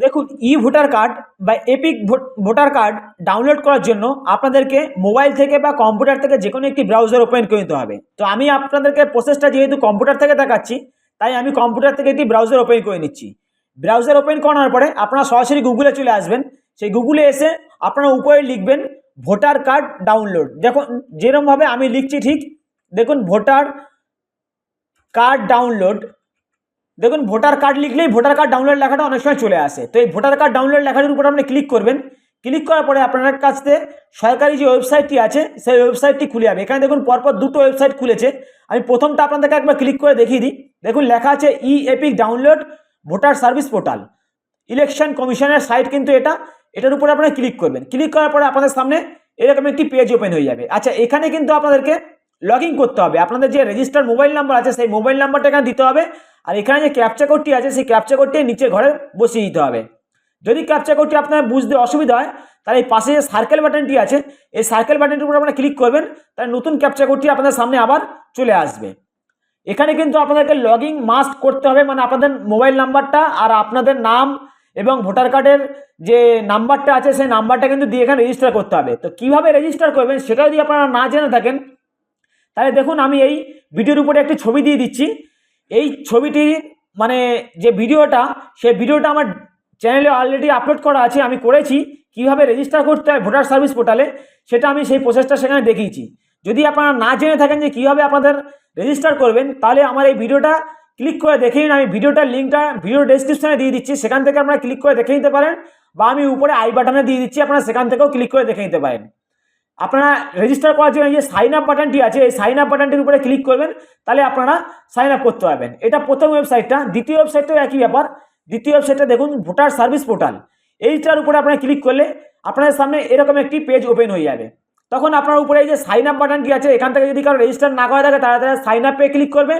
দেখুন ই voter card বা epic voter card download করার জন্য আপনাদেরকে মোবাইল থেকে বা কম্পিউটার থেকে যে কোনো একটি ব্রাউজার ওপেন করে নিতে হবে। তো আমি আপনাদেরকে প্রসেসটা যেহেতু কম্পিউটার থেকে দেখাচ্ছি, তাই আমি কম্পিউটার থেকে একটি ব্রাউজার ওপেন করে নিচ্ছি। ব্রাউজার ওপেন করার পরে আপনারা সরাসরি গুগলে চলে আসবেন। সেই গুগলে এসে আপনারা উপরে লিখবেন ভোটার কার্ড ডাউনলোড। দেখুন যেরকমভাবে আমি লিখছি ঠিক দেখুন ভোটার কার্ড ডাউনলোড। দেখুন ভোটার কার্ড লিখলেই ভোটার কার্ড ডাউনলোড লেখাটা অনেক সময় চলে আসে। তো এই ভোটার কার্ড ডাউনলোড লেখাটির উপর আপনি ক্লিক করবেন। ক্লিক করার পরে আপনার কাছে সরকারি যে ওয়েবসাইটটি আছে সেই ওয়েবসাইটটি খুলে যাবে। এখানে দেখুন পরপর দুটো ওয়েবসাইট খুলেছে। আমি প্রথমটা আপনাদেরকে একবার ক্লিক করে দেখিয়ে দিই। দেখুন লেখা আছে e EPIC download voter service portal, election কমিশনের সাইট কিন্তু এটার উপরে আপনারা ক্লিক করবেন। ক্লিক করার পরে আপনাদের সামনে এরকম একটি পেজ ওপেন হয়ে যাবে। আচ্ছা, এখানে কিন্তু আপনাদেরকে লগ ইন করতে হবে। আপনাদের যে রেজিস্টার মোবাইল নাম্বার আছে সেই মোবাইল নাম্বারটা এখানে দিতে হবে। আর এখানে যে ক্যাপচা কোডটি আছে সেই ক্যাপচা কোডটি নিচে ঘরে বসিয়ে দিতে হবে। যদি ক্যাপচা কোডটি আপনার বুঝতে অসুবিধা হয় তাহলে এই পাশে যে সার্কেল বাটনটি আছে এই সার্কেল বাটনটির উপর আপনারা ক্লিক করবেন, তাহলে নতুন ক্যাপচা কোডটি আপনাদের সামনে আবার চলে আসবে। এখানে কিন্তু আপনাদেরকে লগ ইন মাস্ট করতে হবে, মানে আপনাদের মোবাইল নাম্বারটা আর আপনাদের নাম এবং ভোটার কার্ডের যে নাম্বারটা আছে সেই নাম্বারটা কিন্তু দিয়ে এখানে রেজিস্টার করতে হবে। তো কীভাবে রেজিস্টার করবেন সেটা যদি আপনারা না জেনে থাকেন তাহলে দেখুন আমি এই ভিডিওর উপরে একটি ছবি দিয়ে দিচ্ছি। এই ছবিটি মানে যে ভিডিওটা সেই ভিডিওটা আমার চ্যানেলে অলরেডি আপলোড করা আছে। আমি করেছি কিভাবে রেজিস্টার করতে হয় ভোটার সার্ভিস পোর্টালে, সেটা আমি সেই প্রসেসটা সেখানে দেখিয়েছি। যদি আপনারা না জেনে থাকেন যে কীভাবে আপনাদের রেজিস্টার করবেন তাহলে আমার এই ভিডিওটা ক্লিক করে দেখে নিন। আমি ভিডিওটার লিঙ্কটা ভিডিও ডেসক্রিপশনে দিয়ে দিচ্ছি, সেখান থেকে আপনারা ক্লিক করে দেখে নিতে পারেন, বা আমি উপরে আই বাটনে দিয়ে দিচ্ছি, আপনারা সেখান থেকেও ক্লিক করে দেখে নিতে পারেন। আপনারা রেজিস্টার করার জন্য যে সাইন আপ বাটনটি আছে এই সাইন আপ বাটনটির উপরে ক্লিক করবেন, তাহলে আপনারা সাইন আপ করতে পারবেন। এটা প্রথম ওয়েবসাইটটা। দ্বিতীয় ওয়েবসাইটটাও একই ব্যাপার। দ্বিতীয় ওয়েবসাইটটা দেখুন ভোটার সার্ভিস পোর্টাল। এইটার উপরে আপনারা ক্লিক করলে আপনাদের সামনে এরকম একটি পেজ ওপেন হয়ে যাবে। তখন আপনার উপরে এই যে সাইন আপ বাটনটি আছে এখান থেকে যদি কারো রেজিস্টার না করা থাকে তারা সাইন আপে ক্লিক করবে,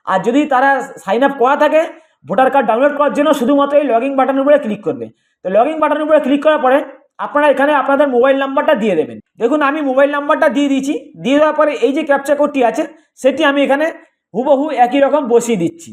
আর যদি তারা সাইন আপ করা থাকে ভোটার কার্ড ডাউনলোড করার জন্য শুধুমাত্র এই লগ ইন বাটনের উপরে ক্লিক করবে। তো লগ ইন বাটনের উপরে ক্লিক করার পরে আপনারা এখানে আপনাদের মোবাইল নাম্বারটা দিয়ে দেবেন। দেখুন আমি মোবাইল নাম্বারটা দিয়ে দিয়েছি। দিয়ে দেওয়ার পরে এই যে ক্যাপচা কোডটি আছে সেটি আমি এখানে হুবহু একই রকম বসিয়ে দিচ্ছি।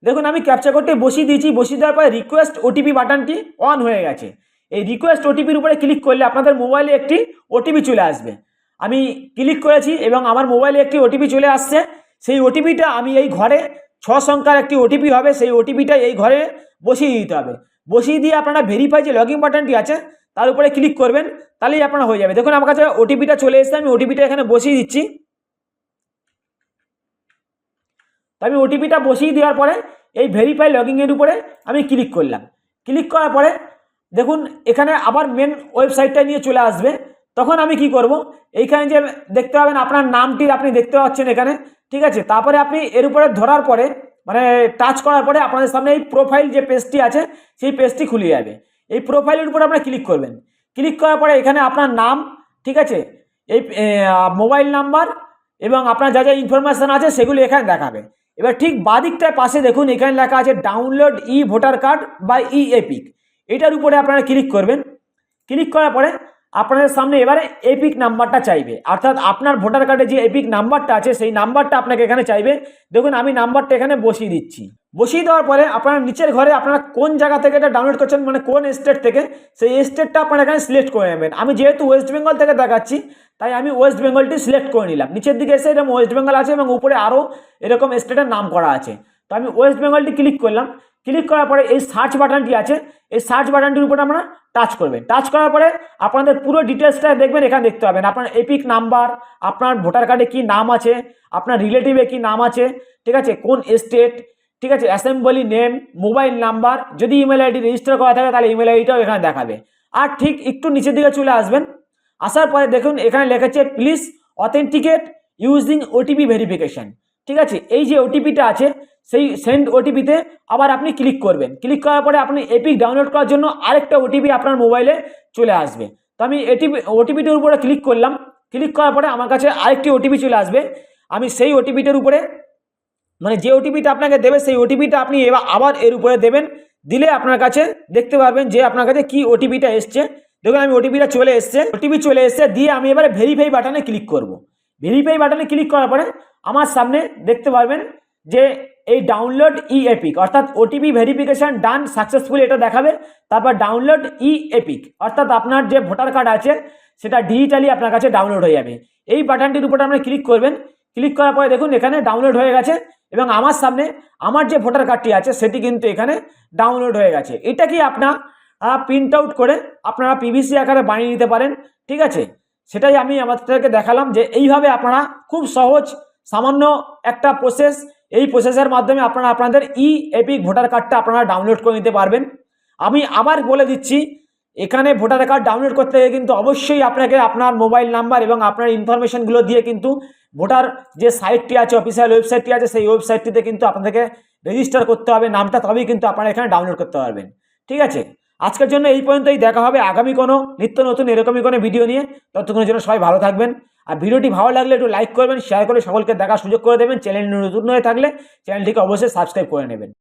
দেখুন আমি ক্যাপচা কোডটি বসিয়ে দিয়েছি। বসিয়ে দেওয়ার পরে রিকোয়েস্ট ওটিপি বাটনটি অন হয়ে গেছে। এই রিকোয়েস্ট ওটিপির উপরে ক্লিক করলে আপনাদের মোবাইলে একটি ওটিপি চলে আসবে। আমি ক্লিক করেছি এবং আমার মোবাইলে একটি ওটিপি চলে আসছে। সেই ওটিপিটা আমি এই ঘরে 6 সংখ্যার একটি ওটিপি হবে, সেই ওটিপিটা এই ঘরে বসিয়ে দিতে হবে। বসিয়ে দিয়ে আপনারা ভেরিফাই যে লগ ইন বাটনটি আছে তার উপরে ক্লিক করবেন, তাহলেই আপনারা হয়ে যাবে। দেখুন আমার কাছে ওটিপিটা চলে এসেছে, আমি ওটিপিটা এখানে বসিয়ে দিচ্ছি। তো আমি ওটিপিটা বসিয়ে দেওয়ার পরে এই ভেরিফাই লগইনের উপরে আমি ক্লিক করলাম। ক্লিক করার পরে দেখুন এখানে আবার মেন ওয়েবসাইটটা নিয়ে চলে আসবে। তখন আমি কি করব, এইখানে যে দেখতে পাবেন আপনার নামটি আপনি দেখতে পাচ্ছেন এখানে, ঠিক আছে। তারপরে আপনি এর উপরে ধরার পরে মানে টাচ করার পরে আপনাদের সামনে এই প্রোফাইল যে পেজটি আছে সেই পেজটি খুলে যাবে। এই প্রোফাইলের উপরে আপনারা ক্লিক করবেন। ক্লিক করার পরে এখানে আপনার নাম, ঠিক আছে, এই মোবাইল নাম্বার এবং আপনার যা যা ইনফরমেশান আছে সেগুলি এখানে দেখাবে। এবার ঠিক বাদিকটায় পাশে দেখুন এখানে লেখা আছে ডাউনলোড ই ভোটার কার্ড বা ই এপিক। এটার উপরে আপনারা ক্লিক করবেন। ক্লিক করার পরে আপনাদের সামনে এবারে এপিক নাম্বারটা চাইবে, অর্থাৎ আপনার ভোটার কার্ডে যে এপিক নাম্বারটা আছে সেই নাম্বারটা আপনাকে এখানে চাইবে। দেখুন আমি নাম্বারটা এখানে বসিয়ে দিচ্ছি। বসিয়ে দেওয়ার পরে আপনারা নিচের ঘরে আপনারা কোন জায়গা থেকে এটা ডাউনলোড করছেন, মানে কোন স্টেট থেকে, সেই স্টেটটা আপনারা এখানে সিলেক্ট করে নেবেন। আমি যেহেতু ওয়েস্ট বেঙ্গল থেকে দেখাচ্ছি তাই আমি ওয়েস্ট বেঙ্গলটি সিলেক্ট করে নিলাম। নিচের দিকে এসে এরকম ওয়েস্ট বেঙ্গল আছে এবং উপরে আরও এরকম স্টেটের নাম করা আছে। তো আমি ওয়েস্ট বেঙ্গলটি ক্লিক করলাম। ক্লিক করার পরে এই সার্চ বাটনটি আছে, এই সার্চ বাটনটির উপরে আপনারা টাচ করবেন। টাচ করার পরে আপনাদের পুরো ডিটেলসটা দেখবেন, এখানে দেখতে পাবেন আপনার এপিক নাম্বার, আপনার ভোটার কার্ডে কী নাম আছে, আপনার রিলেটিভে কী নাম আছে, ঠিক আছে, কোন স্টেট, ঠিক আছে, অ্যাসেম্বলি নেম, মোবাইল নাম্বার, যদি ইমেল আইডি রেজিস্টার করা থাকে তাহলে ইমেল আইডিটাও এখানে দেখাবে। আর ঠিক একটু নিচের দিকে চলে আসবেন। আসার পরে দেখুন এখানে লেখা আছে please authenticate using OTP verification, ঠিক আছে। এই যে ওটিপিটা আছে সেই সেন্ড ওটিপিতে আবার আপনি ক্লিক করবেন। ক্লিক করার পরে আপনি এপিক ডাউনলোড করার জন্য আরেকটা ওটিপি আপনার মোবাইলে চলে আসবে। তো আমি ওটিপিটার উপরে ক্লিক করলাম। ক্লিক করার পরে আমার কাছে আরেকটি ওটিপি চলে আসবে। আমি সেই ওটিপিটার উপরে মানে যে ওটিপিটা আপনাকে দেবে সেই ওটিপিটা আপনি এবার আবার এর উপরে দেবেন। দিলে আপনার কাছে দেখতে পারবেন যে আপনার কাছে কি ওটিপিটা এসছে। দেখুন আমি ওটিপিটা চলে এসছে, ওটিপি চলে এসছে। দিয়ে আমি এবারে ভেরিফাই বাটনে ক্লিক করব। ভেরিফাই বাটনে ক্লিক করার পরে আমার সামনে দেখতে পারবেন যে এই ডাউনলোড ই এপিক অর্থাৎ ওটিপি ভেরিফিকেশন ডান সাকসেসফুলি এটা দেখাবে। তারপর ডাউনলোড ই এপিক অর্থাৎ আপনার যে ভোটার কার্ড আছে সেটা ডিজিটালি আপনার কাছে ডাউনলোড হয়ে যাবে। এই বাটনটির উপরে আপনি ক্লিক করবেন। ক্লিক করার পরে দেখুন এখানে ডাউনলোড হয়ে গেছে এবং আমার সামনে আমার যে ভোটার কার্ডটি আছে সেটি কিন্তু এখানে ডাউনলোড হয়ে গেছে। এটা কি আপনার প্রিন্ট আউট করে আপনারা পিভিসি আকারে বানিয়ে নিতে পারেন, ঠিক আছে। সেটাই আমি আমাদেরকে দেখালাম যে এইভাবে আপনারা খুব সহজ সামান্য একটা প্রসেস, এই প্রসেসের মাধ্যমে আপনারা আপনাদের ই এপিক ভোটার কার্ডটা আপনারা ডাউনলোড করে নিতে পারবেন। আমি আবার বলে দিচ্ছি, এখানে ভোটার কার্ড ডাউনলোড করতে গেলে কিন্তু অবশ্যই আপনাকে আপনার মোবাইল নাম্বার এবং আপনার ইনফরমেশনগুলো দিয়ে কিন্তু ভোটার যে সাইটটি আছে, অফিসিয়াল ওয়েবসাইটটি আছে, সেই ওয়েবসাইটটিতে কিন্তু আপনাদেরকে রেজিস্টার করতে হবে নামটা, তবেই কিন্তু আপনারা এখানে ডাউনলোড করতে পারবেন, ঠিক আছে। আজকের জন্য এই পর্যন্তই, দেখা হবে আগামী কোনো নিত্য নতুন এরকমই কোনো ভিডিও নিয়ে। ততক্ষণের জন্য সবাই ভালো থাকবেন। আর ভিডিওটি ভালো লাগলে একটু লাইক করবেন, শেয়ার করে সকলকে দেখার সুযোগ করে দেবেন। চ্যানেল নতুন হয়ে থাকলে চ্যানেলটিকে অবশ্যই সাবস্ক্রাইব করে নেবেন।